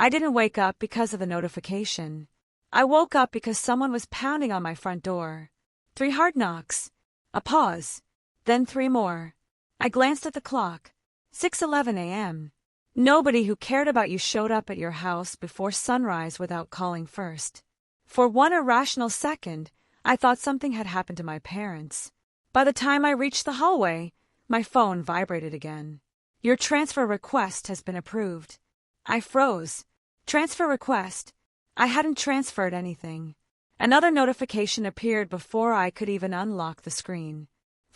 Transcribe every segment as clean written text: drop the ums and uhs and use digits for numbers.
I didn't wake up because of the notification. I woke up because someone was pounding on my front door. 3 hard knocks. A pause. Then 3 more. I glanced at the clock. 6:11 a.m. Nobody who cared about you showed up at your house before sunrise without calling first. For one irrational second, I thought something had happened to my parents. By the time I reached the hallway, my phone vibrated again. Your transfer request has been approved. I froze. Transfer request? I hadn't transferred anything. Another notification appeared before I could even unlock the screen.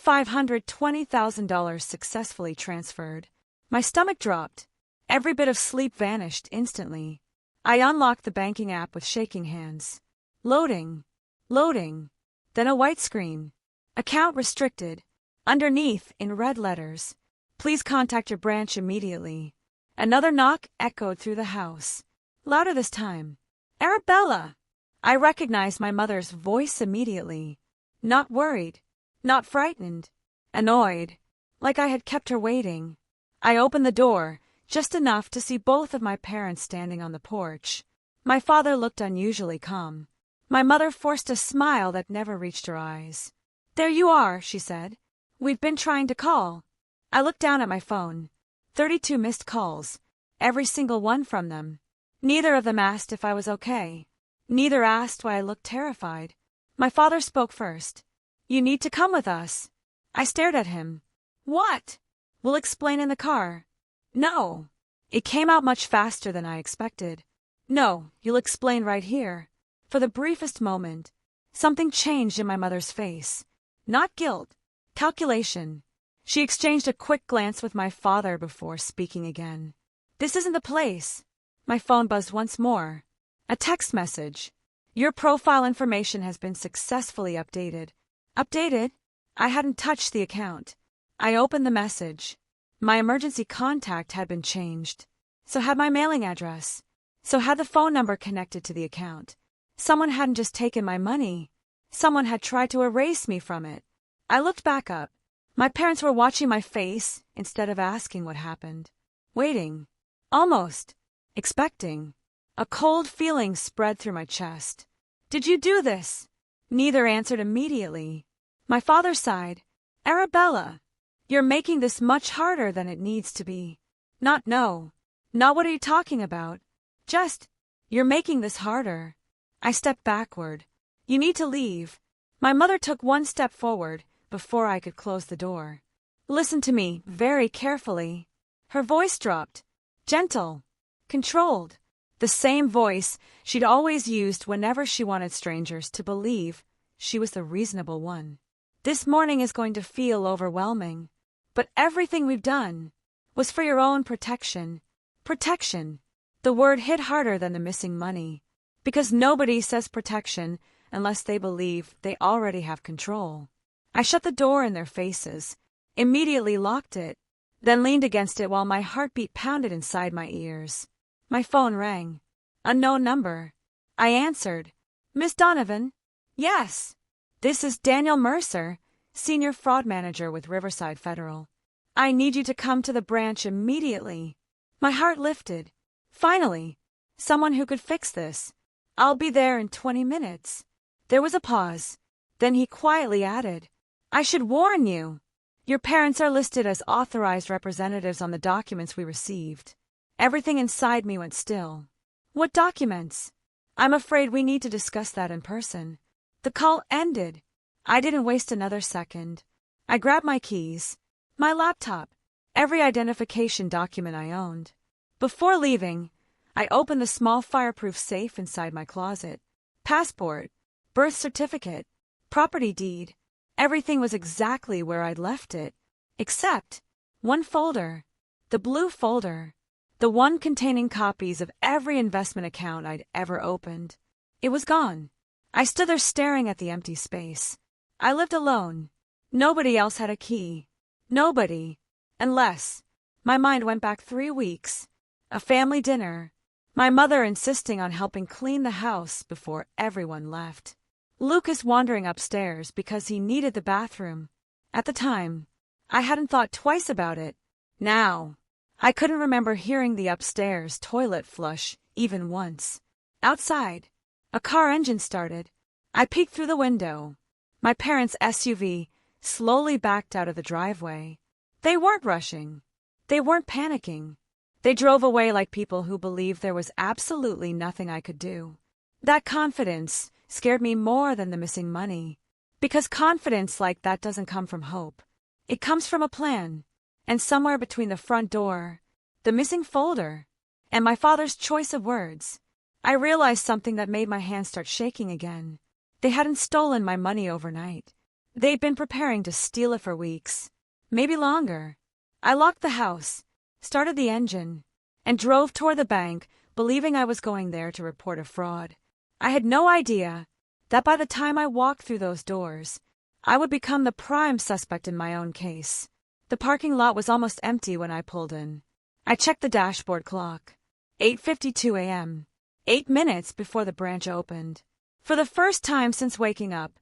$520,000 successfully transferred. My stomach dropped. Every bit of sleep vanished instantly. I unlocked the banking app with shaking hands. Loading. Loading. Then a white screen. Account restricted. Underneath, in red letters, please contact your branch immediately. Another knock echoed through the house. Louder this time. Arabella! I recognized my mother's voice immediately. Not worried. Not frightened. Annoyed. Like I had kept her waiting. I opened the door, just enough to see both of my parents standing on the porch. My father looked unusually calm. My mother forced a smile that never reached her eyes. There you are, she said. We've been trying to call. I looked down at my phone. 32 missed calls. Every single one from them. Neither of them asked if I was okay. Neither asked why I looked terrified. My father spoke first. You need to come with us. I stared at him. What? We'll explain in the car. No. It came out much faster than I expected. No, you'll explain right here. For the briefest moment, something changed in my mother's face. Not guilt. Calculation. She exchanged a quick glance with my father before speaking again. This isn't the place. My phone buzzed once more. A text message. Your profile information has been successfully updated. Updated? I hadn't touched the account. I opened the message. My emergency contact had been changed. So had my mailing address. So had the phone number connected to the account. Someone hadn't just taken my money. Someone had tried to erase me from it. I looked back up. My parents were watching my face instead of asking what happened. Waiting. Almost. Expecting. A cold feeling spread through my chest. Did you do this? Neither answered immediately. My father sighed. Arabella, you're making this much harder than it needs to be. Not no. Not what are you talking about? Just, you're making this harder. I stepped backward. You need to leave. My mother took one step forward before I could close the door. Listen to me very carefully. Her voice dropped. Gentle. Controlled. The same voice she'd always used whenever she wanted strangers to believe she was the reasonable one. This morning is going to feel overwhelming, but everything we've done was for your own protection. Protection. The word hit harder than the missing money, because nobody says protection unless they believe they already have control. I shut the door in their faces, immediately locked it, then leaned against it while my heartbeat pounded inside my ears. My phone rang. Unknown number. I answered. Miss Donovan? Yes. This is Daniel Mercer, Senior Fraud Manager with Riverside Federal. I need you to come to the branch immediately. My heart lifted. Finally, someone who could fix this. I'll be there in 20 minutes. There was a pause. Then he quietly added, I should warn you. Your parents are listed as authorized representatives on the documents we received. Everything inside me went still. What documents? I'm afraid we need to discuss that in person. The call ended. I didn't waste another second. I grabbed my keys, my laptop, every identification document I owned. Before leaving, I opened the small fireproof safe inside my closet. Passport, birth certificate, property deed. Everything was exactly where I'd left it, except one folder, the blue folder, the one containing copies of every investment account I'd ever opened. It was gone. I stood there staring at the empty space. I lived alone. Nobody else had a key. Nobody. Unless my mind went back 3 weeks. A family dinner. My mother insisting on helping clean the house before everyone left. Lucas wandering upstairs because he needed the bathroom. At the time, I hadn't thought twice about it. Now, I couldn't remember hearing the upstairs toilet flush even once. Outside, a car engine started. I peeked through the window. My parents' SUV slowly backed out of the driveway. They weren't rushing. They weren't panicking. They drove away like people who believed there was absolutely nothing I could do. That confidence scared me more than the missing money. Because confidence like that doesn't come from hope. It comes from a plan. And somewhere between the front door, the missing folder, and my father's choice of words, I realized something that made my hands start shaking again. They hadn't stolen my money overnight. They'd been preparing to steal it for weeks, maybe longer. I locked the house, started the engine, and drove toward the bank, believing I was going there to report a fraud. I had no idea that by the time I walked through those doors, I would become the prime suspect in my own case. The parking lot was almost empty when I pulled in. I checked the dashboard clock. 8:52 a.m. 8 minutes before the branch opened. For the first time since waking up,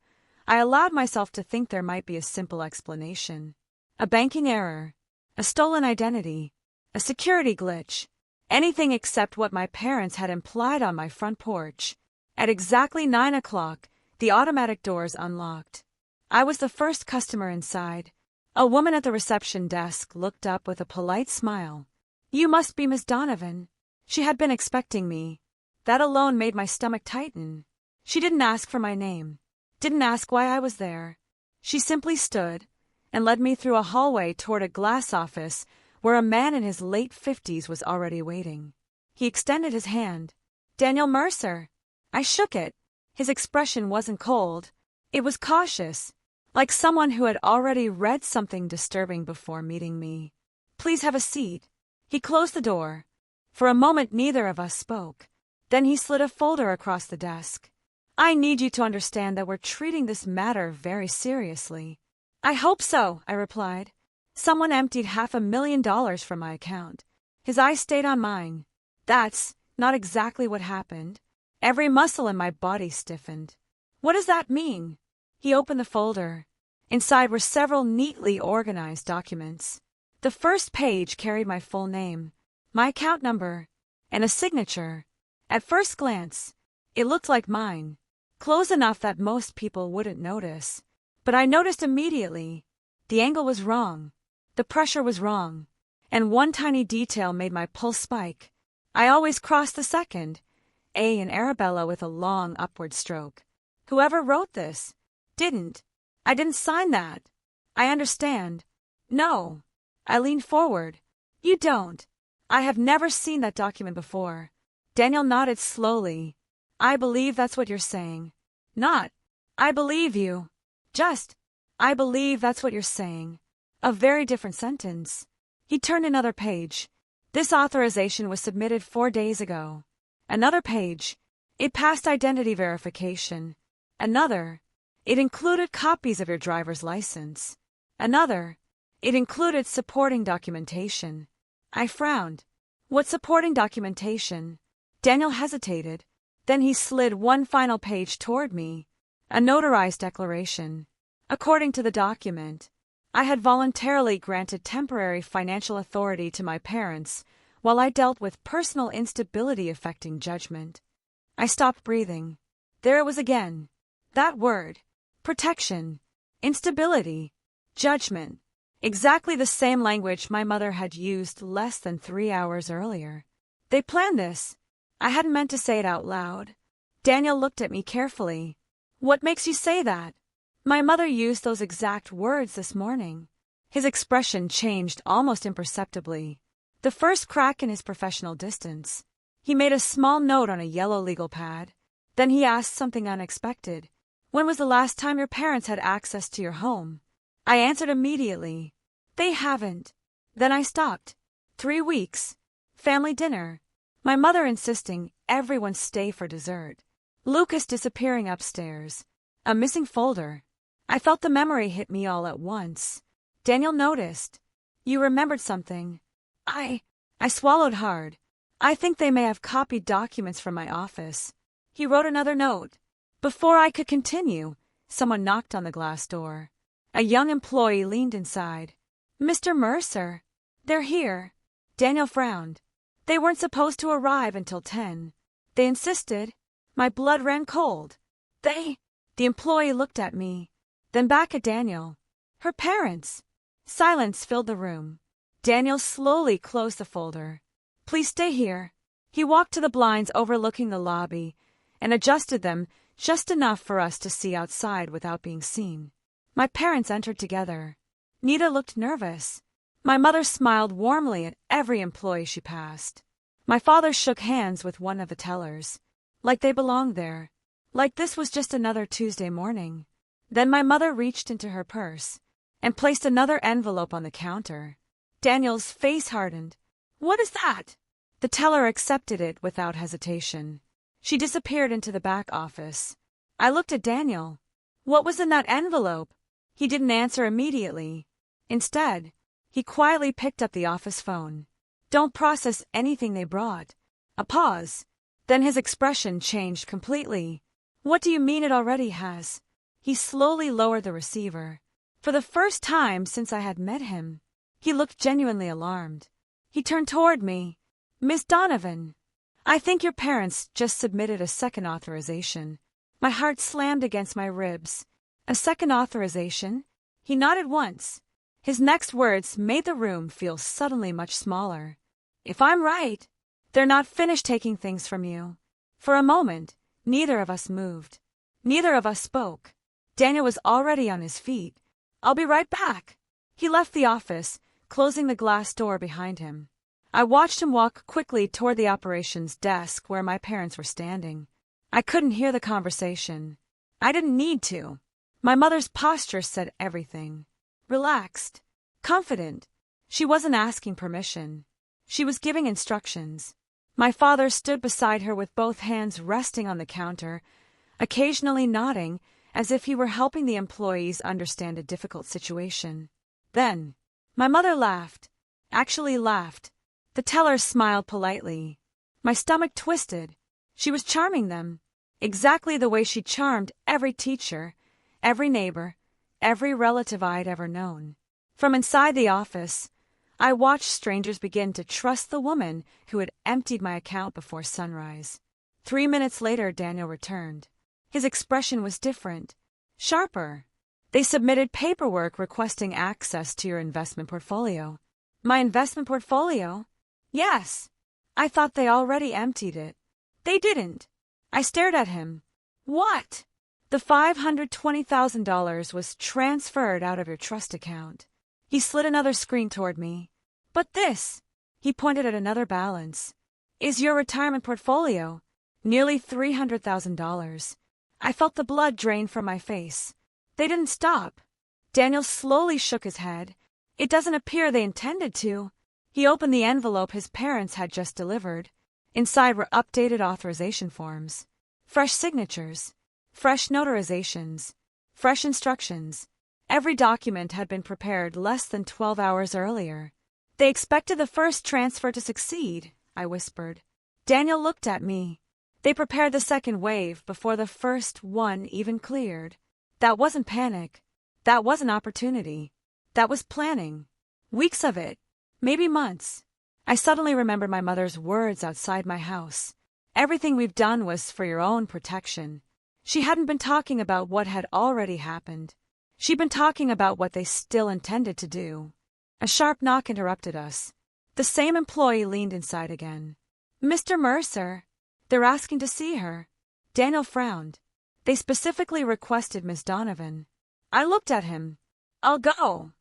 I allowed myself to think there might be a simple explanation. A banking error, a stolen identity, a security glitch, anything except what my parents had implied on my front porch. At exactly 9 o'clock, the automatic doors unlocked. I was the first customer inside. A woman at the reception desk looked up with a polite smile. "You must be Miss Donovan." She had been expecting me. That alone made my stomach tighten. She didn't ask for my name, didn't ask why I was there. She simply stood and led me through a hallway toward a glass office where a man in his late 50s was already waiting. He extended his hand. "Daniel Mercer." I shook it. His expression wasn't cold. It was cautious, like someone who had already read something disturbing before meeting me. "Please have a seat." He closed the door. For a moment neither of us spoke. Then he slid a folder across the desk. "I need you to understand that we're treating this matter very seriously." "I hope so," I replied. "Someone emptied $500,000 from my account." His eyes stayed on mine. "That's not exactly what happened." Every muscle in my body stiffened. "What does that mean?" He opened the folder. Inside were several neatly organized documents. The first page carried my full name, my account number, and a signature. At first glance, it looked like mine, close enough that most people wouldn't notice. But I noticed immediately. The angle was wrong. The pressure was wrong. And one tiny detail made my pulse spike. I always crossed the second A in Arabella with a long upward stroke. Whoever wrote this didn't. I didn't sign that. I understand. No. I leaned forward. "You don't." "I have never seen that document before." Daniel nodded slowly. "I believe that's what you're saying." Not, "I believe you." Just, "I believe that's what you're saying." A very different sentence. He turned another page. "This authorization was submitted 4 days ago." Another page. "It passed identity verification." Another. "It included copies of your driver's license." Another. "It included supporting documentation." I frowned. "What supporting documentation?" Daniel hesitated. Then he slid one final page toward me. A notarized declaration. According to the document, I had voluntarily granted temporary financial authority to my parents while I dealt with personal instability affecting judgment. I stopped breathing. There it was again. That word. Protection. Instability. Judgment. Exactly the same language my mother had used less than 3 hours earlier. They planned this. I hadn't meant to say it out loud. Daniel looked at me carefully. "What makes you say that?" "My mother used those exact words this morning." His expression changed almost imperceptibly. The first crack in his professional distance. He made a small note on a yellow legal pad. Then he asked something unexpected. "When was the last time your parents had access to your home?" I answered immediately. "They haven't." Then I stopped. 3 weeks. Family dinner. My mother insisting everyone stay for dessert. Lucas disappearing upstairs. A missing folder. I felt the memory hit me all at once. Daniel noticed. "You remembered something." I swallowed hard. "I think they may have copied documents from my office." He wrote another note. Before I could continue, someone knocked on the glass door. A young employee leaned inside. "Mr. Mercer." "They're here." Daniel frowned. They weren't supposed to arrive until 10. They insisted. My blood ran cold. They... The employee looked at me, then back at Daniel. Her parents. Silence filled the room. Daniel slowly closed the folder. Please stay here. He walked to the blinds overlooking the lobby and adjusted them just enough for us to see outside without being seen. My parents entered together. Nita looked nervous. My mother smiled warmly at every employee she passed. My father shook hands with one of the tellers, like they belonged there, like this was just another Tuesday morning. Then my mother reached into her purse and placed another envelope on the counter. Daniel's face hardened. What is that? The teller accepted it without hesitation. She disappeared into the back office. I looked at Daniel. What was in that envelope? He didn't answer immediately. Instead, he quietly picked up the office phone. Don't process anything they brought. A pause. Then his expression changed completely. What do you mean it already has? He slowly lowered the receiver. For the first time since I had met him, he looked genuinely alarmed. He turned toward me. Miss Donovan, I think your parents just submitted a second authorization. My heart slammed against my ribs. A second authorization? He nodded once. His next words made the room feel suddenly much smaller. If I'm right, they're not finished taking things from you. For a moment, neither of us moved. Neither of us spoke. Daniel was already on his feet. I'll be right back. He left the office, closing the glass door behind him. I watched him walk quickly toward the operations desk where my parents were standing. I couldn't hear the conversation. I didn't need to. My mother's posture said everything. Relaxed. Confident. She wasn't asking permission. She was giving instructions. My father stood beside her with both hands resting on the counter, occasionally nodding as if he were helping the employees understand a difficult situation. Then, my mother laughed. Actually laughed. The teller smiled politely. My stomach twisted. She was charming them, exactly the way she charmed every teacher, every neighbor, every relative I'd ever known. From inside the office, I watched strangers begin to trust the woman who had emptied my account before sunrise. 3 minutes later, Daniel returned. His expression was different, sharper. They submitted paperwork requesting access to your investment portfolio. My investment portfolio? Yes. I thought they already emptied it. They didn't. I stared at him. What? The $520,000 was transferred out of your trust account. He slid another screen toward me. But this, he pointed at another balance, is your retirement portfolio, nearly $300,000. I felt the blood drain from my face. They didn't stop. Daniel slowly shook his head. It doesn't appear they intended to. He opened the envelope his parents had just delivered. Inside were updated authorization forms, fresh signatures, fresh notarizations, fresh instructions. Every document had been prepared less than 12 hours earlier. They expected the first transfer to succeed, I whispered. Daniel looked at me. They prepared the second wave before the first one even cleared. That wasn't panic. That wasn't opportunity. That was planning. Weeks of it. Maybe months. I suddenly remembered my mother's words outside my house. Everything we've done was for your own protection. She hadn't been talking about what had already happened. She'd been talking about what they still intended to do. A sharp knock interrupted us. The same employee leaned inside again. Mr. Mercer. They're asking to see her. Daniel frowned. They specifically requested Miss Donovan. I looked at him. I'll go.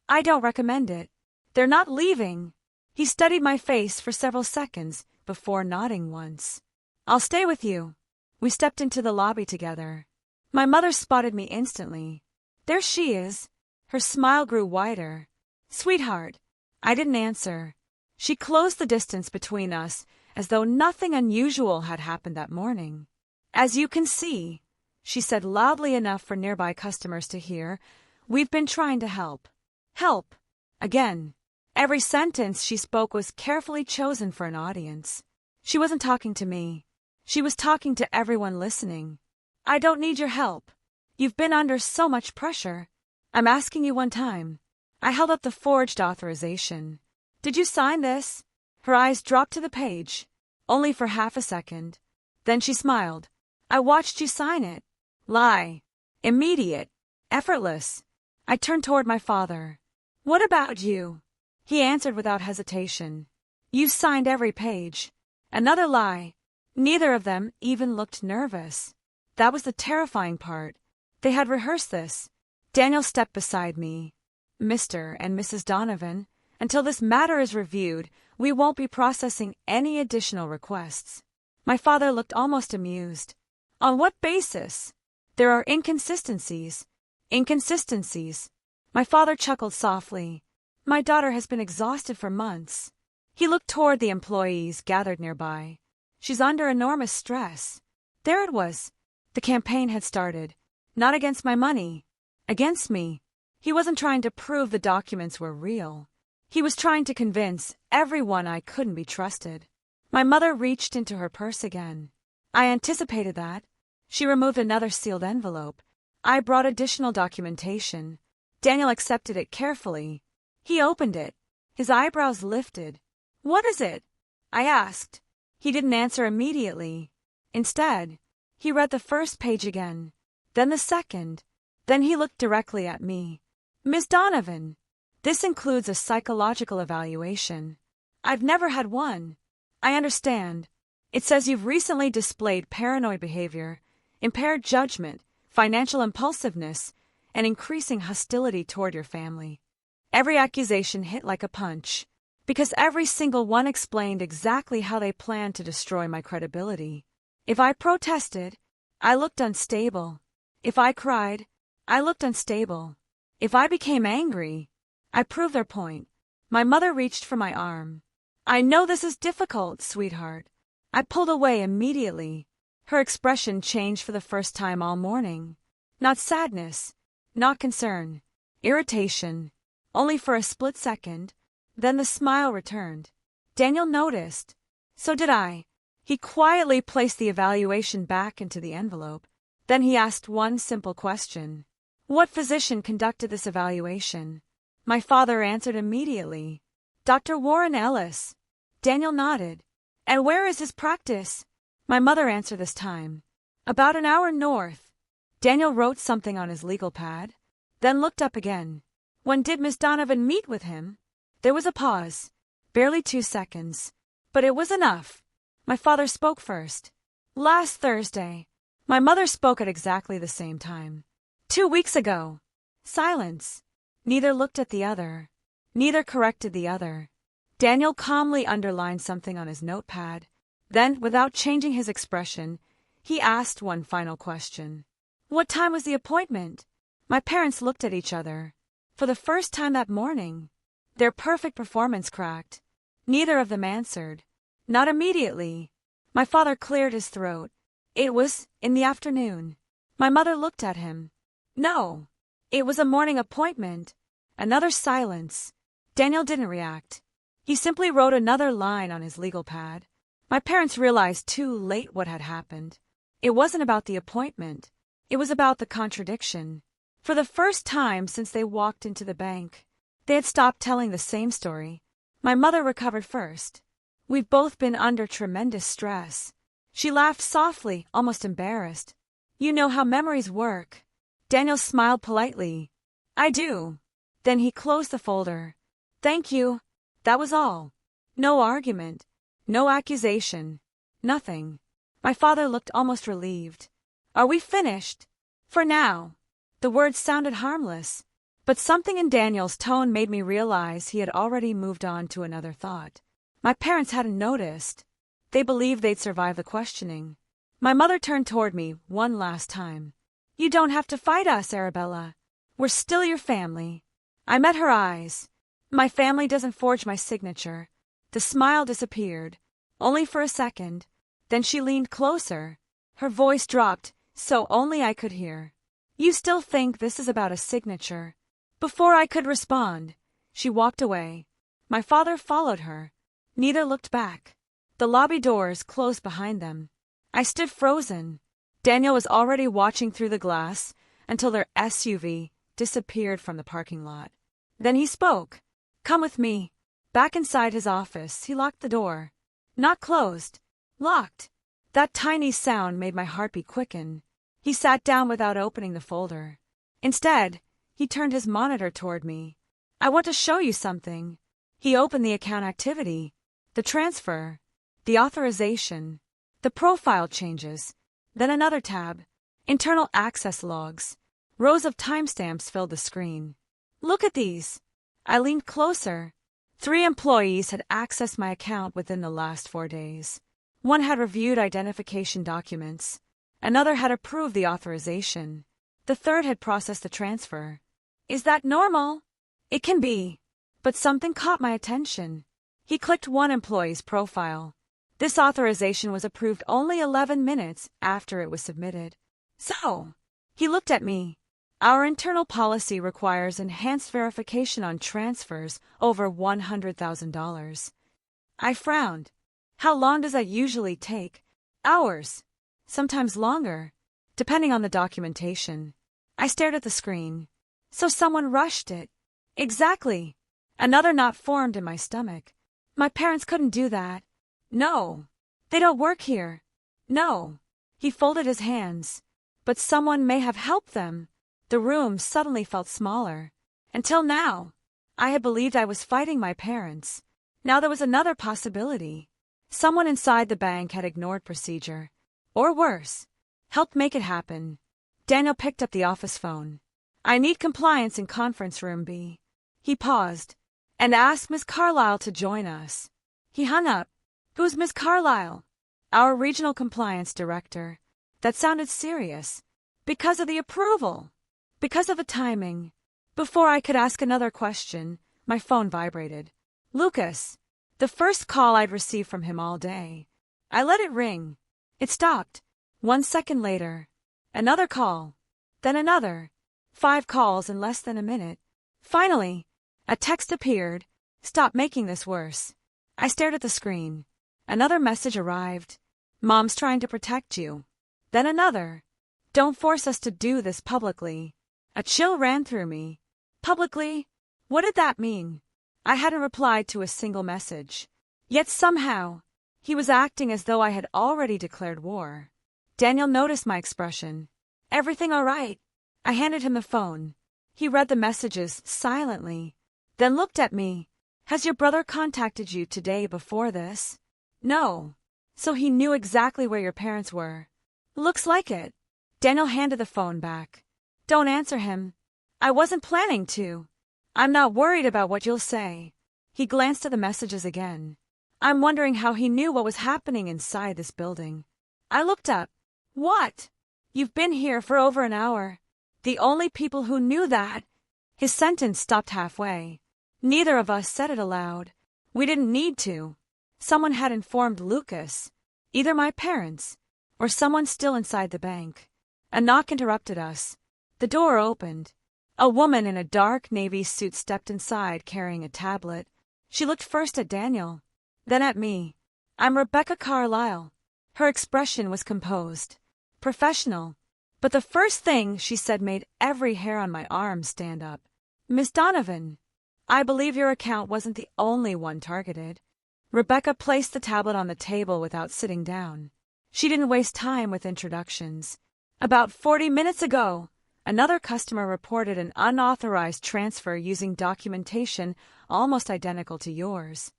I don't recommend it. They're not leaving. He studied my face for several seconds before nodding once. I'll stay with you. We stepped into the lobby together. My mother spotted me instantly. There she is. Her smile grew wider. Sweetheart. I didn't answer. She closed the distance between us as though nothing unusual had happened that morning. As you can see, she said loudly enough for nearby customers to hear, we've been trying to help. Help. Again. Every sentence she spoke was carefully chosen for an audience. She wasn't talking to me. She was talking to everyone listening. I don't need your help. You've been under so much pressure. I'm asking you one time. I held up the forged authorization. Did you sign this? Her eyes dropped to the page, only for half a second. Then she smiled. I watched you sign it. Lie. Immediate. Effortless. I turned toward my father. What about you? He answered without hesitation. You signed every page. Another lie. Neither of them even looked nervous. That was the terrifying part. They had rehearsed this. Daniel stepped beside me. Mr. and Mrs. Donovan, until this matter is reviewed, we won't be processing any additional requests. My father looked almost amused. On what basis? There are inconsistencies. Inconsistencies. My father chuckled softly. My daughter has been exhausted for months. He looked toward the employees gathered nearby. She's under enormous stress. There it was. The campaign had started. Not against my money. Against me. He wasn't trying to prove the documents were real. He was trying to convince everyone I couldn't be trusted. My mother reached into her purse again. I anticipated that. She removed another sealed envelope. I brought additional documentation. Daniel accepted it carefully. He opened it. His eyebrows lifted. What is it? I asked. He didn't answer immediately. Instead, he read the first page again, then the second. Then he looked directly at me. Miss Donovan, this includes a psychological evaluation. I've never had one. I understand. It says you've recently displayed paranoid behavior, impaired judgment, financial impulsiveness, and increasing hostility toward your family. Every accusation hit like a punch, because every single one explained exactly how they planned to destroy my credibility. If I protested, I looked unstable. If I cried, I looked unstable. If I became angry, I proved their point. My mother reached for my arm. I know this is difficult, sweetheart. I pulled away immediately. Her expression changed for the first time all morning. Not sadness, not concern, irritation. Only for a split second. Then the smile returned. Daniel noticed. So did I. He quietly placed the evaluation back into the envelope. Then he asked one simple question. What physician conducted this evaluation? My father answered immediately. Dr. Warren Ellis. Daniel nodded. And where is his practice? My mother answered this time. About an hour north. Daniel wrote something on his legal pad, then looked up again. When did Miss Donovan meet with him? There was a pause. Barely 2 seconds. But it was enough. My father spoke first. Last Thursday. My mother spoke at exactly the same time. 2 weeks ago. Silence. Neither looked at the other. Neither corrected the other. Daniel calmly underlined something on his notepad. Then, without changing his expression, he asked one final question. What time was the appointment? My parents looked at each other. For the first time that morning, their perfect performance cracked. Neither of them answered. Not immediately. My father cleared his throat. It was in the afternoon. My mother looked at him. No. It was a morning appointment. Another silence. Daniel didn't react. He simply wrote another line on his legal pad. My parents realized too late what had happened. It wasn't about the appointment. It was about the contradiction. For the first time since they walked into the bank, they had stopped telling the same story. My mother recovered first. We've both been under tremendous stress. She laughed softly, almost embarrassed. You know how memories work. Daniel smiled politely. I do. Then he closed the folder. Thank you. That was all. No argument. No accusation. Nothing. My father looked almost relieved. Are we finished? For now. The words sounded harmless, but something in Daniel's tone made me realize he had already moved on to another thought. My parents hadn't noticed. They believed they'd survive the questioning. My mother turned toward me one last time. You don't have to fight us, Arabella. We're still your family. I met her eyes. My family doesn't forge my signature. The smile disappeared, only for a second. Then she leaned closer. Her voice dropped, so only I could hear. You still think this is about a signature? Before I could respond, she walked away. My father followed her. Neither looked back. The lobby doors closed behind them. I stood frozen. Daniel was already watching through the glass until their SUV disappeared from the parking lot. Then he spoke. Come with me. Back inside his office, he locked the door. Not closed. Locked. That tiny sound made my heartbeat quicken. He sat down without opening the folder. Instead, he turned his monitor toward me. I want to show you something. He opened the account activity, the transfer, the authorization, the profile changes, then another tab, internal access logs. Rows of timestamps filled the screen. Look at these. I leaned closer. 3 employees had accessed my account within the last 4 days. One had reviewed identification documents. Another had approved the authorization. The third had processed the transfer. Is that normal? It can be. But something caught my attention. He clicked one employee's profile. This authorization was approved only 11 minutes after it was submitted. So, he looked at me. Our internal policy requires enhanced verification on transfers over $100,000. I frowned. How long does that usually take? Hours. Sometimes longer, depending on the documentation. I stared at the screen. So someone rushed it. Exactly. Another knot formed in my stomach. My parents couldn't do that. No. They don't work here. No. He folded his hands. But someone may have helped them. The room suddenly felt smaller. Until now, I had believed I was fighting my parents. Now there was another possibility. Someone inside the bank had ignored procedure. Or worse, helped make it happen. Daniel picked up the office phone. I need compliance in conference room B. He paused and asked Miss Carlyle to join us. He hung up. Who's Miss Carlyle? Our regional compliance director. That sounded serious. Because of the approval. Because of the timing. Before I could ask another question, my phone vibrated. Lucas. The first call I'd received from him all day. I let it ring. It stopped. 1 second later. Another call. Then another. 5 calls in less than a minute. Finally, a text appeared. Stop making this worse. I stared at the screen. Another message arrived. Mom's trying to protect you. Then another. Don't force us to do this publicly. A chill ran through me. Publicly? What did that mean? I hadn't replied to a single message. Yet somehow, he was acting as though I had already declared war. Daniel noticed my expression. Everything all right? I handed him the phone. He read the messages silently, then looked at me. Has your brother contacted you today before this? No. So he knew exactly where your parents were. Looks like it. Daniel handed the phone back. Don't answer him. I wasn't planning to. I'm not worried about what you'll say. He glanced at the messages again. I'm wondering how he knew what was happening inside this building. I looked up. What? You've been here for over an hour. The only people who knew that. His sentence stopped halfway. Neither of us said it aloud. We didn't need to. Someone had informed Lucas. Either my parents, or someone still inside the bank. A knock interrupted us. The door opened. A woman in a dark navy suit stepped inside carrying a tablet. She looked first at Daniel, then at me. I'm Rebecca Carlyle. Her expression was composed, professional. But the first thing she said made every hair on my arm stand up. Miss Donovan, I believe your account wasn't the only one targeted. Rebecca placed the tablet on the table without sitting down. She didn't waste time with introductions. About 40 minutes ago, another customer reported an unauthorized transfer using documentation almost identical to yours.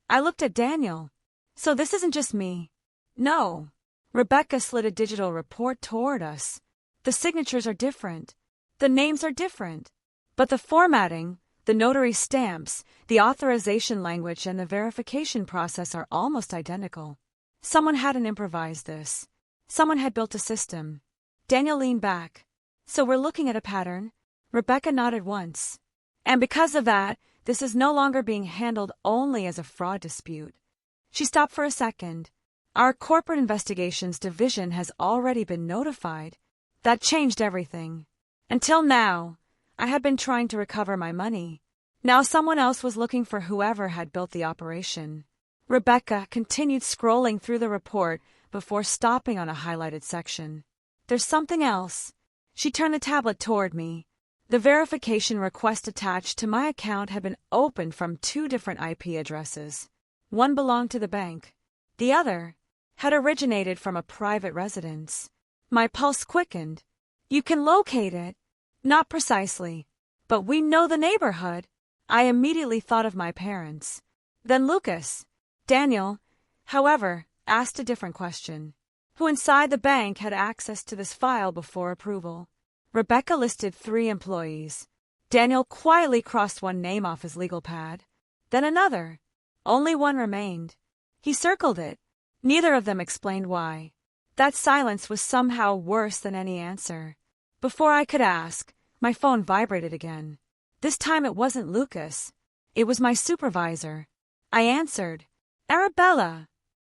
I looked at Daniel. So this isn't just me. No. Rebecca slid a digital report toward us. The signatures are different. The names are different. But the formatting, the notary stamps, the authorization language, and the verification process are almost identical. Someone hadn't improvised this. Someone had built a system. Daniel leaned back. So we're looking at a pattern? Rebecca nodded once. And because of that, this is no longer being handled only as a fraud dispute. She stopped for a second. Our corporate investigations division has already been notified. That changed everything. Until now, I had been trying to recover my money. Now someone else was looking for whoever had built the operation. Rebecca continued scrolling through the report before stopping on a highlighted section. There's something else. She turned the tablet toward me. The verification request attached to my account had been opened from 2 different IP addresses. One belonged to the bank. The other had originated from a private residence. My pulse quickened. You can locate it? Not precisely. But we know the neighborhood. I immediately thought of my parents. Then Lucas. Daniel, however, asked a different question. Who inside the bank had access to this file before approval? Rebecca listed 3 employees. Daniel quietly crossed one name off his legal pad. Then another. Only one remained. He circled it. Neither of them explained why. That silence was somehow worse than any answer. Before I could ask, my phone vibrated again. This time it wasn't Lucas. It was my supervisor. I answered. Arabella.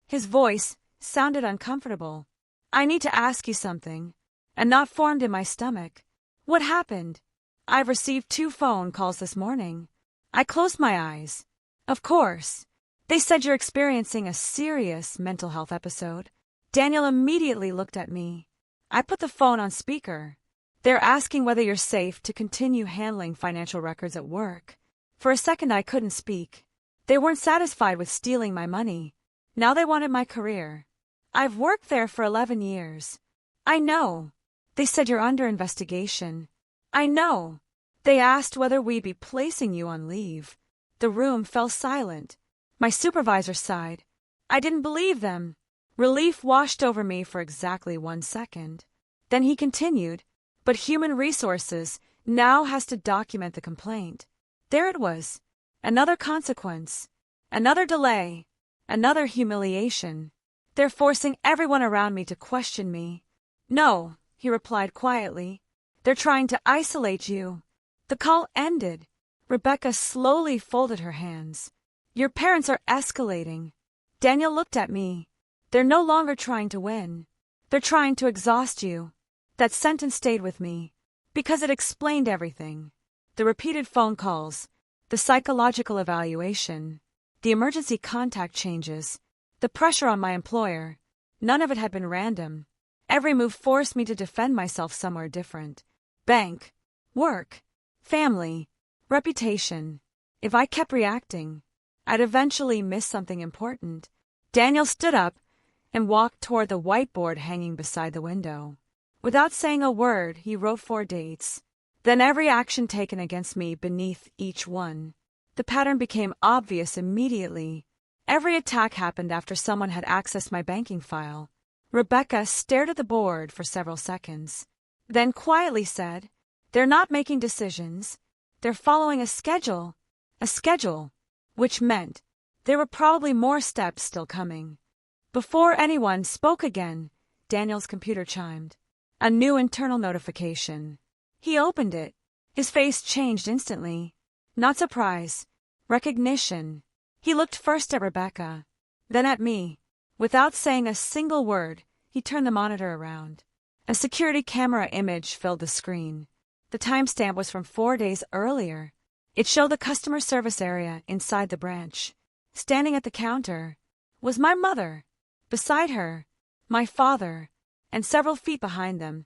His voice sounded uncomfortable. I need to ask you something. A knot formed in my stomach. What happened? I've received 2 phone calls this morning. I closed my eyes. Of course. They said you're experiencing a serious mental health episode. Daniel immediately looked at me. I put the phone on speaker. They're asking whether you're safe to continue handling financial records at work. For a second I couldn't speak. They weren't satisfied with stealing my money. Now they wanted my career. I've worked there for 11 years. I know. They said you're under investigation. I know. They asked whether we'd be placing you on leave. The room fell silent. My supervisor sighed. I didn't believe them. Relief washed over me for exactly 1 second. Then he continued, but Human Resources now has to document the complaint. There it was. Another consequence. Another delay. Another humiliation. They're forcing everyone around me to question me. No, he replied quietly. They're trying to isolate you. The call ended. Rebecca slowly folded her hands. Your parents are escalating. Daniel looked at me. They're no longer trying to win. They're trying to exhaust you. That sentence stayed with me, because it explained everything. The repeated phone calls, the psychological evaluation, the emergency contact changes, the pressure on my employer. None of it had been random. Every move forced me to defend myself somewhere different. Bank, work, family, reputation. If I kept reacting, I'd eventually miss something important. Daniel stood up and walked toward the whiteboard hanging beside the window. Without saying a word, he wrote 4 dates. Then every action taken against me beneath each one. The pattern became obvious immediately. Every attack happened after someone had accessed my banking file. Rebecca stared at the board for several seconds, then quietly said, They're not making decisions. They're following a schedule. A schedule. Which meant there were probably more steps still coming. Before anyone spoke again, Daniel's computer chimed. A new internal notification. He opened it. His face changed instantly. Not surprise. Recognition. He looked first at Rebecca, then at me. Without saying a single word, he turned the monitor around. A security camera image filled the screen. The timestamp was from 4 days earlier. It showed the customer service area inside the branch. Standing at the counter was my mother. Beside her, my father, and several feet behind them,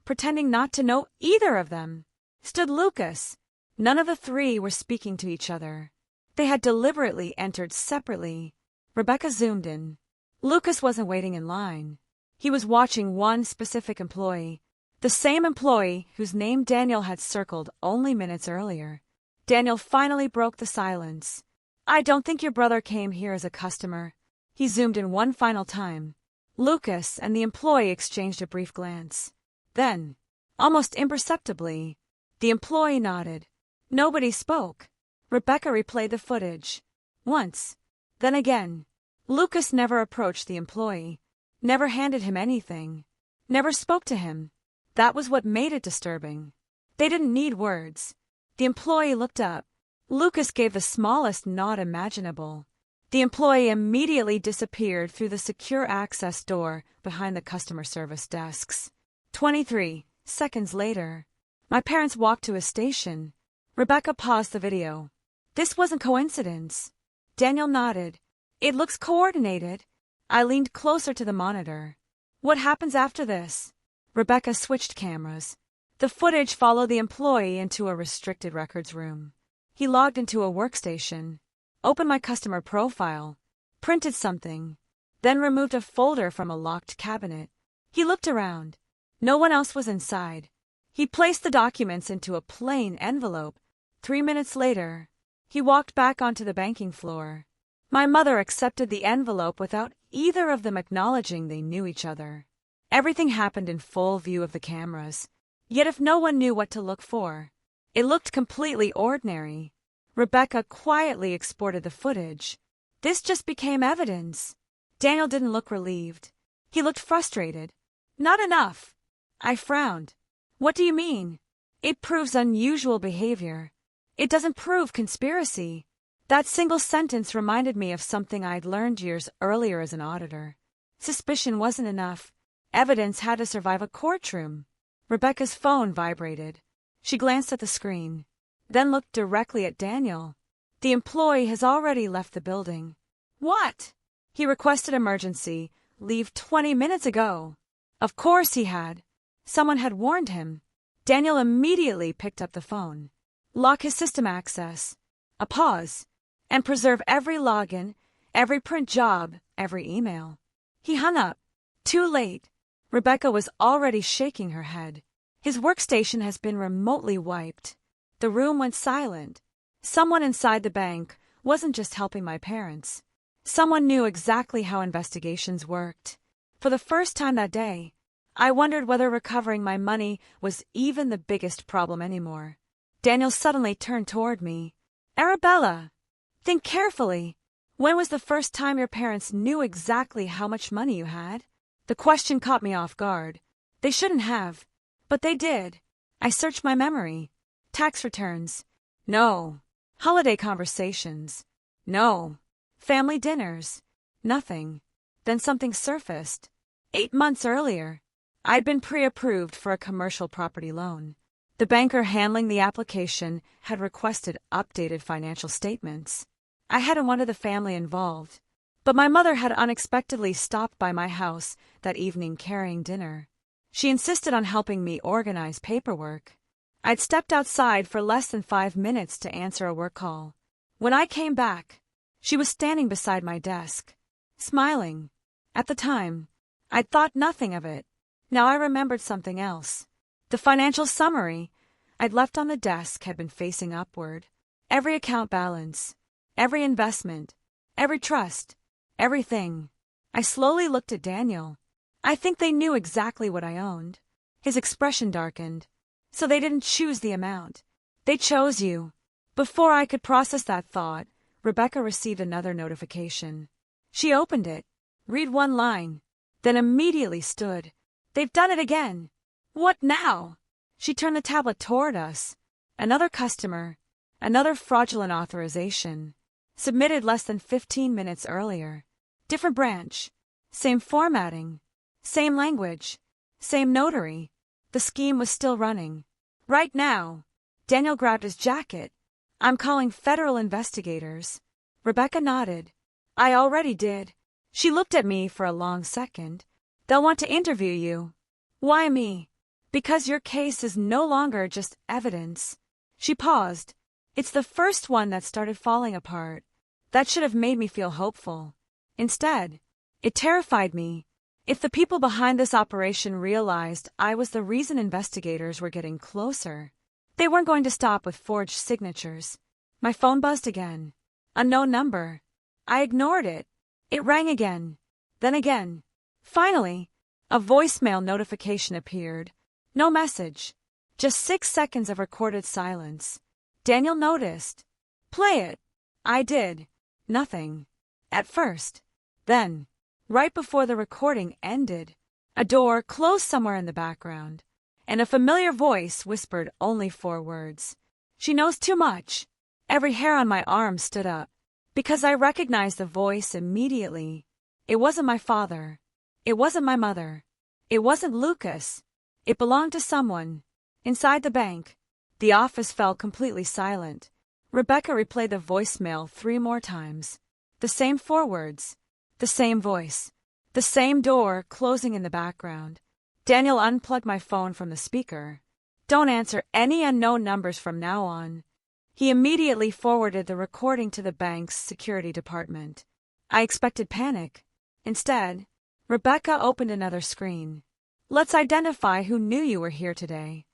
pretending not to know either of them, stood Lucas. None of the 3 were speaking to each other. They had deliberately entered separately. Rebecca zoomed in. Lucas wasn't waiting in line. He was watching one specific employee, the same employee whose name Daniel had circled only minutes earlier. Daniel finally broke the silence. I don't think your brother came here as a customer. He zoomed in one final time. Lucas and the employee exchanged a brief glance. Then, almost imperceptibly, the employee nodded. Nobody spoke. Rebecca replayed the footage. Once, then again. Lucas never approached the employee, never handed him anything, never spoke to him. That was what made it disturbing. They didn't need words. The employee looked up. Lucas gave the smallest nod imaginable. The employee immediately disappeared through the secure access door behind the customer service desks. 23 seconds later, my parents walked to a station. Rebecca paused the video. This wasn't coincidence. Daniel nodded. It looks coordinated. I leaned closer to the monitor. What happens after this? Rebecca switched cameras. The footage followed the employee into a restricted records room. He logged into a workstation, opened my customer profile, printed something, then removed a folder from a locked cabinet. He looked around. No one else was inside. He placed the documents into a plain envelope. 3 minutes later, he walked back onto the banking floor. My mother accepted the envelope without either of them acknowledging they knew each other. Everything happened in full view of the cameras. Yet if no one knew what to look for, it looked completely ordinary. Rebecca quietly exported the footage. This just became evidence. Daniel didn't look relieved. He looked frustrated. Not enough. I frowned. What do you mean? It proves unusual behavior. It doesn't prove conspiracy. That single sentence reminded me of something I'd learned years earlier as an auditor. Suspicion wasn't enough. Evidence had to survive a courtroom. Rebecca's phone vibrated. She glanced at the screen, then looked directly at Daniel. The employee has already left the building. What? He requested emergency leave 20 minutes ago. Of course he had. Someone had warned him. Daniel immediately picked up the phone. Lock his system access. A pause. And preserve every login, every print job, every email. He hung up. Too late. Rebecca was already shaking her head. His workstation has been remotely wiped. The room went silent. Someone inside the bank wasn't just helping my parents. Someone knew exactly how investigations worked. For the first time that day, I wondered whether recovering my money was even the biggest problem anymore. Daniel suddenly turned toward me. Arabella, think carefully. When was the first time your parents knew exactly how much money you had? The question caught me off guard. They shouldn't have, but they did. I searched my memory. Tax returns. No. Holiday conversations. No. Family dinners. Nothing. Then something surfaced. 8 months earlier, I'd been pre-approved for a commercial property loan. The banker handling the application had requested updated financial statements. I hadn't wanted the family involved, but my mother had unexpectedly stopped by my house that evening carrying dinner. She insisted on helping me organize paperwork. I'd stepped outside for less than 5 minutes to answer a work call. When I came back, she was standing beside my desk, smiling. At the time, I'd thought nothing of it. Now I remembered something else. The financial summary I'd left on the desk had been facing upward. Every account balance, every investment, every trust, everything. I slowly looked at Daniel. I think they knew exactly what I owned. His expression darkened. So they didn't choose the amount. They chose you. Before I could process that thought, Rebecca received another notification. She opened it, read one line, then immediately stood. They've done it again. What now? She turned the tablet toward us. Another customer, another fraudulent authorization. Submitted less than 15 minutes earlier. Different branch. Same formatting. Same language. Same notary. The scheme was still running. Right now. Daniel grabbed his jacket. I'm calling federal investigators. Rebecca nodded. I already did. She looked at me for a long second. They'll want to interview you. Why me? Because your case is no longer just evidence. She paused. It's the first one that started falling apart. That should have made me feel hopeful. Instead, it terrified me. If the people behind this operation realized I was the reason investigators were getting closer, they weren't going to stop with forged signatures. My phone buzzed again. Unknown number. I ignored it. It rang again. Then again. Finally, a voicemail notification appeared. No message. Just 6 seconds of recorded silence. Daniel noticed. Play it. I did. Nothing. At first. Then, right before the recording ended, a door closed somewhere in the background, and a familiar voice whispered only 4 words. She knows too much. Every hair on my arm stood up, because I recognized the voice immediately. It wasn't my father. It wasn't my mother. It wasn't Lucas. It belonged to someone. Inside the bank, the office fell completely silent. Rebecca replayed the voicemail 3 more times. The same 4 words. The same voice. The same door closing in the background. Daniel unplugged my phone from the speaker. Don't answer any unknown numbers from now on. He immediately forwarded the recording to the bank's security department. I expected panic. Instead, Rebecca opened another screen. Let's identify who knew you were here today.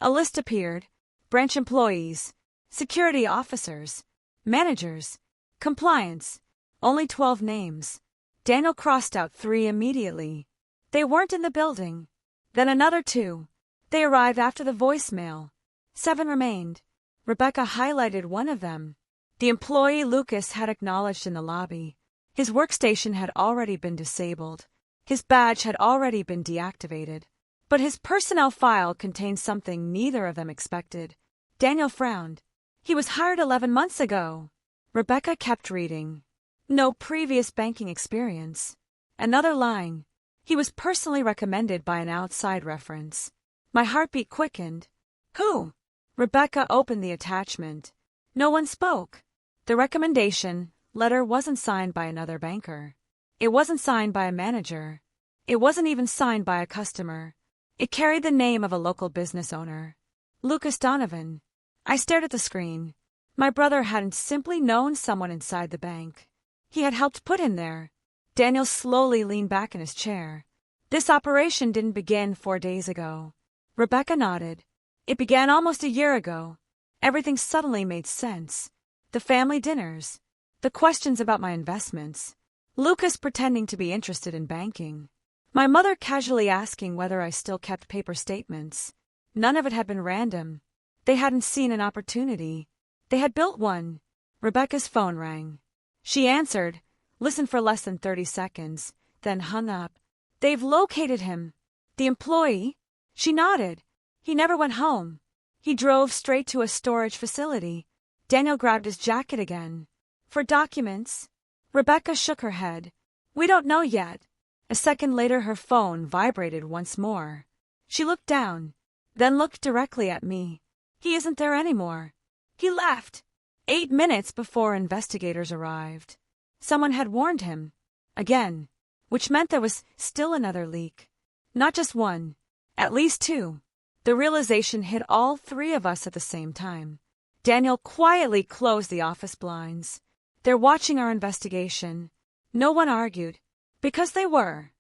A list appeared. Branch employees, security officers, managers, compliance. Only 12 names. Daniel crossed out 3 immediately. They weren't in the building. Then another 2. They arrived after the voicemail. 7 remained. Rebecca highlighted one of them. The employee Lucas had acknowledged in the lobby. His workstation had already been disabled. His badge had already been deactivated. But his personnel file contained something neither of them expected. Daniel frowned. He was hired 11 months ago. Rebecca kept reading. No previous banking experience. Another line. He was personally recommended by an outside reference. My heartbeat quickened. Who? Rebecca opened the attachment. No one spoke. The recommendation letter wasn't signed by another banker. It wasn't signed by a manager. It wasn't even signed by a customer. It carried the name of a local business owner. Lucas Donovan. I stared at the screen. My brother hadn't simply known someone inside the bank. He had helped put him there. Daniel slowly leaned back in his chair. This operation didn't begin 4 days ago. Rebecca nodded. It began almost a year ago. Everything suddenly made sense. The family dinners. The questions about my investments. Lucas pretending to be interested in banking. My mother casually asking whether I still kept paper statements. None of it had been random. They hadn't seen an opportunity. They had built one. Rebecca's phone rang. She answered, listened for less than 30 seconds, then hung up. They've located him. The employee? She nodded. He never went home. He drove straight to a storage facility. Daniel grabbed his jacket again. For documents? Rebecca shook her head. We don't know yet. A second later her phone vibrated once more. She looked down, then looked directly at me. He isn't there anymore. He left. 8 minutes before investigators arrived. Someone had warned him. Again. Which meant there was still another leak. Not just one. At least 2. The realization hit all 3 of us at the same time. Daniel quietly closed the office blinds. They're watching our investigation. No one argued. Because they were.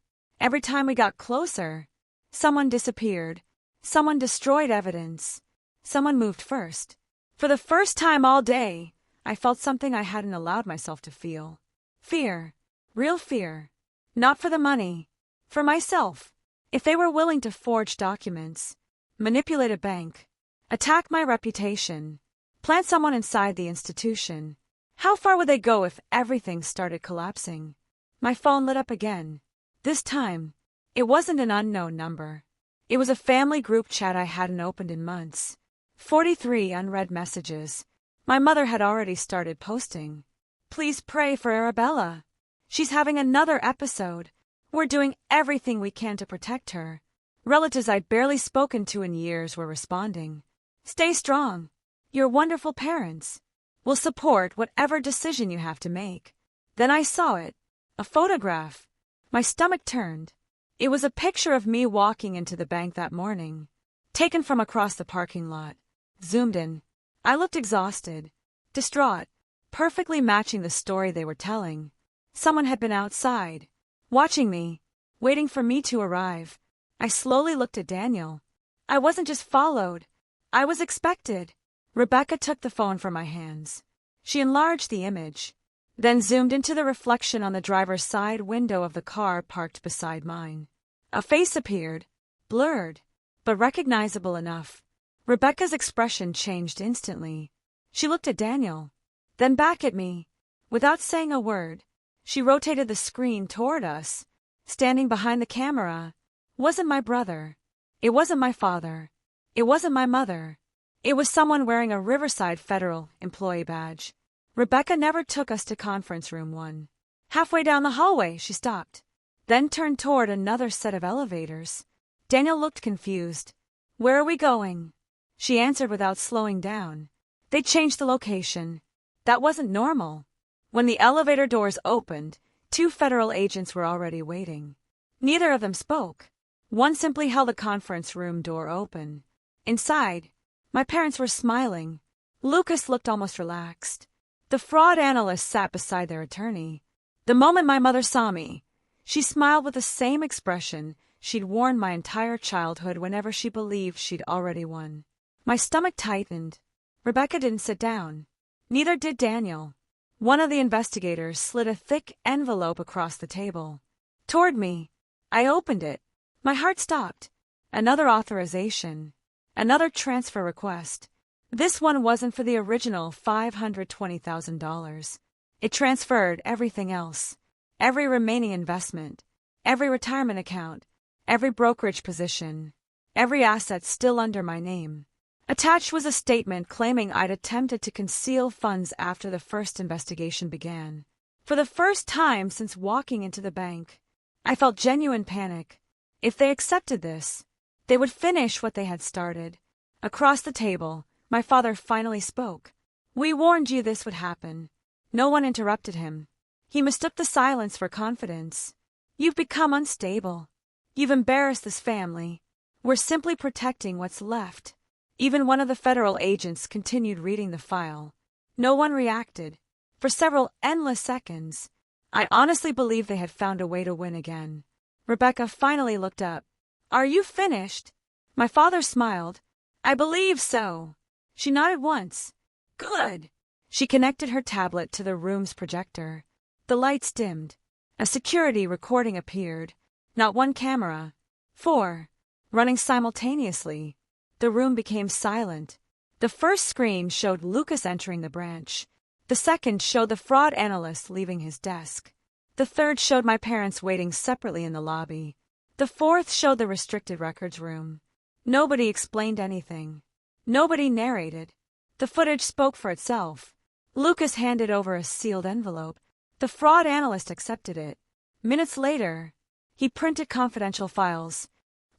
Every time we got closer, someone disappeared. Someone destroyed evidence. Someone moved first. For the first time all day, I felt something I hadn't allowed myself to feel. Fear. Real fear. Not for the money. For myself. If they were willing to forge documents, manipulate a bank, attack my reputation, plant someone inside the institution, how far would they go if everything started collapsing? My phone lit up again. This time, it wasn't an unknown number. It was a family group chat I hadn't opened in months. 43 unread messages. My mother had already started posting. Please pray for Arabella. She's having another episode. We're doing everything we can to protect her. Relatives I'd barely spoken to in years were responding. Stay strong. You're wonderful parents. We'll support whatever decision you have to make. Then I saw it. A photograph. My stomach turned. It was a picture of me walking into the bank that morning. Taken from across the parking lot. Zoomed in. I looked exhausted. Distraught. Perfectly matching the story they were telling. Someone had been outside. Watching me. Waiting for me to arrive. I slowly looked at Daniel. I wasn't just followed. I was expected. Rebecca took the phone from my hands. She enlarged the image. Then zoomed into the reflection on the driver's side window of the car parked beside mine. A face appeared, blurred, but recognizable enough. Rebecca's expression changed instantly. She looked at Daniel, then back at me. Without saying a word, she rotated the screen toward us. Standing behind the camera wasn't my brother. It wasn't my father. It wasn't my mother. It was someone wearing a Riverside Federal employee badge. Rebecca never took us to conference room 1. Halfway down the hallway, she stopped, then turned toward another set of elevators. Daniel looked confused. Where are we going? She answered without slowing down. They changed the location. That wasn't normal. When the elevator doors opened, 2 federal agents were already waiting. Neither of them spoke. One simply held the conference room door open. Inside, my parents were smiling. Lucas looked almost relaxed. The fraud analyst sat beside their attorney. The moment my mother saw me, she smiled with the same expression she'd worn my entire childhood whenever she believed she'd already won. My stomach tightened. Rebecca didn't sit down. Neither did Daniel. One of the investigators slid a thick envelope across the table. Toward me. I opened it. My heart stopped. Another authorization. Another transfer request. This one wasn't for the original $520,000. It transferred everything else. Every remaining investment. Every retirement account. Every brokerage position. Every asset still under my name. Attached was a statement claiming I'd attempted to conceal funds after the first investigation began. For the first time since walking into the bank, I felt genuine panic. If they accepted this, they would finish what they had started. Across the table, my father finally spoke. We warned you this would happen. No one interrupted him. He mistook the silence for confidence. You've become unstable. You've embarrassed this family. We're simply protecting what's left. Even one of the federal agents continued reading the file. No one reacted. For several endless seconds, I honestly believed they had found a way to win again. Rebecca finally looked up. Are you finished? My father smiled. I believe so. She nodded once. Good. She connected her tablet to the room's projector. The lights dimmed. A security recording appeared. Not one camera. 4. Running simultaneously. The room became silent. The first screen showed Lucas entering the branch. The second showed the fraud analyst leaving his desk. The third showed my parents waiting separately in the lobby. The fourth showed the restricted records room. Nobody explained anything. Nobody narrated. The footage spoke for itself. Lucas handed over a sealed envelope. The fraud analyst accepted it. Minutes later, he printed confidential files,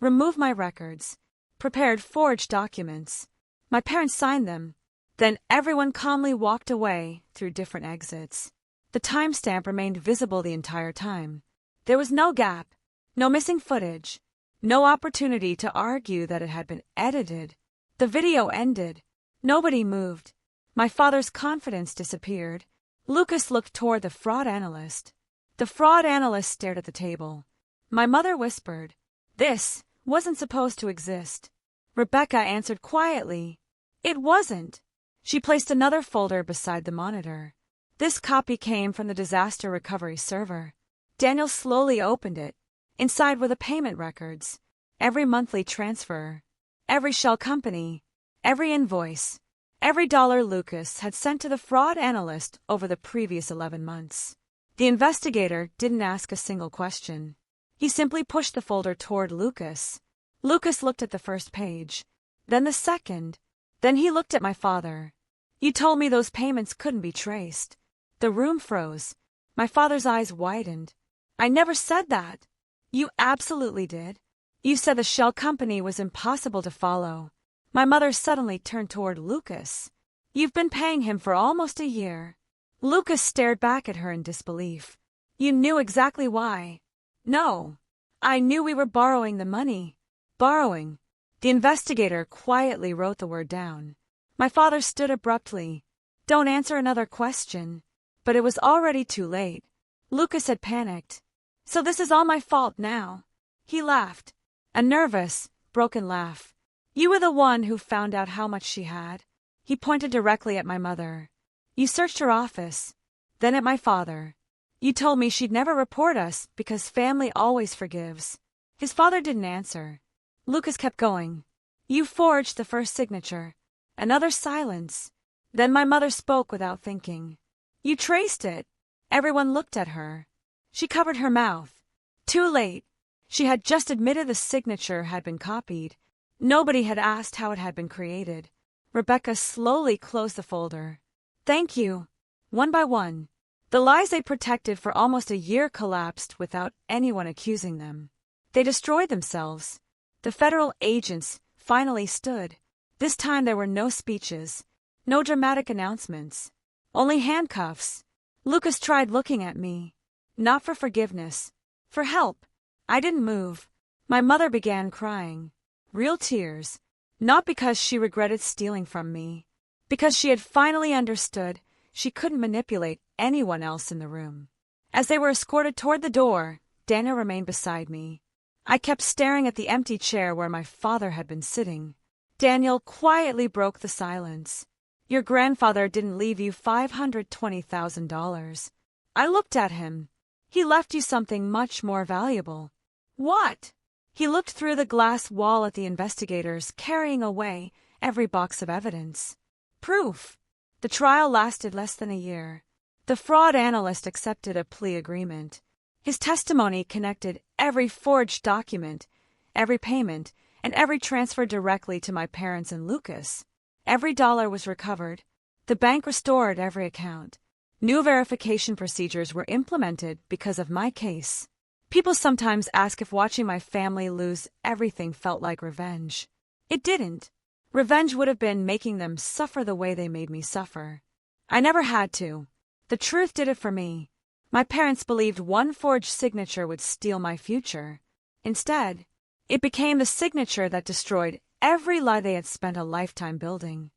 removed my records, prepared forged documents. My parents signed them. Then everyone calmly walked away through different exits. The timestamp remained visible the entire time. There was no gap, no missing footage, no opportunity to argue that it had been edited. The video ended. Nobody moved. My father's confidence disappeared. Lucas looked toward the fraud analyst. The fraud analyst stared at the table. My mother whispered, "This wasn't supposed to exist." Rebecca answered quietly, "It wasn't." She placed another folder beside the monitor. This copy came from the disaster recovery server. Daniel slowly opened it. Inside were the payment records. Every monthly transfer. Every shell company. Every invoice. Every dollar Lucas had sent to the fraud analyst over the previous 11 months. The investigator didn't ask a single question. He simply pushed the folder toward Lucas. Lucas looked at the first page, then the second, then he looked at my father. "You told me those payments couldn't be traced." The room froze. My father's eyes widened. "I never said that." "You absolutely did. You said the shell company was impossible to follow." My mother suddenly turned toward Lucas. "You've been paying him for almost a year." Lucas stared back at her in disbelief. "You knew exactly why." "No. I knew we were borrowing the money." "Borrowing." The investigator quietly wrote the word down. My father stood abruptly. "Don't answer another question." But it was already too late. Lucas had panicked. "So this is all my fault now." He laughed. A nervous, broken laugh. "You were the one who found out how much she had." He pointed directly at my mother. "You searched her office, then at my father. You told me she'd never report us because family always forgives." His father didn't answer. Lucas kept going. "You forged the first signature." Another silence. Then my mother spoke without thinking. "You traced it." Everyone looked at her. She covered her mouth. Too late. She had just admitted the signature had been copied. Nobody had asked how it had been created. Rebecca slowly closed the folder. "Thank you." One by one, the lies they protected for almost a year collapsed without anyone accusing them. They destroyed themselves. The federal agents finally stood. This time there were no speeches, no dramatic announcements, only handcuffs. Lucas tried looking at me. Not for forgiveness, for help. I didn't move. My mother began crying. Real tears. Not because she regretted stealing from me. Because she had finally understood she couldn't manipulate anyone else in the room. As they were escorted toward the door, Daniel remained beside me. I kept staring at the empty chair where my father had been sitting. Daniel quietly broke the silence. Your grandfather didn't leave you $520,000. I looked at him. He left you something much more valuable. What? He looked through the glass wall at the investigators, carrying away every box of evidence. Proof. The trial lasted less than a year. The fraud analyst accepted a plea agreement. His testimony connected every forged document, every payment, and every transfer directly to my parents and Lucas. Every dollar was recovered. The bank restored every account. New verification procedures were implemented because of my case. People sometimes ask if watching my family lose everything felt like revenge. It didn't. Revenge would have been making them suffer the way they made me suffer. I never had to. The truth did it for me. My parents believed one forged signature would steal my future. Instead, it became the signature that destroyed every lie they had spent a lifetime building.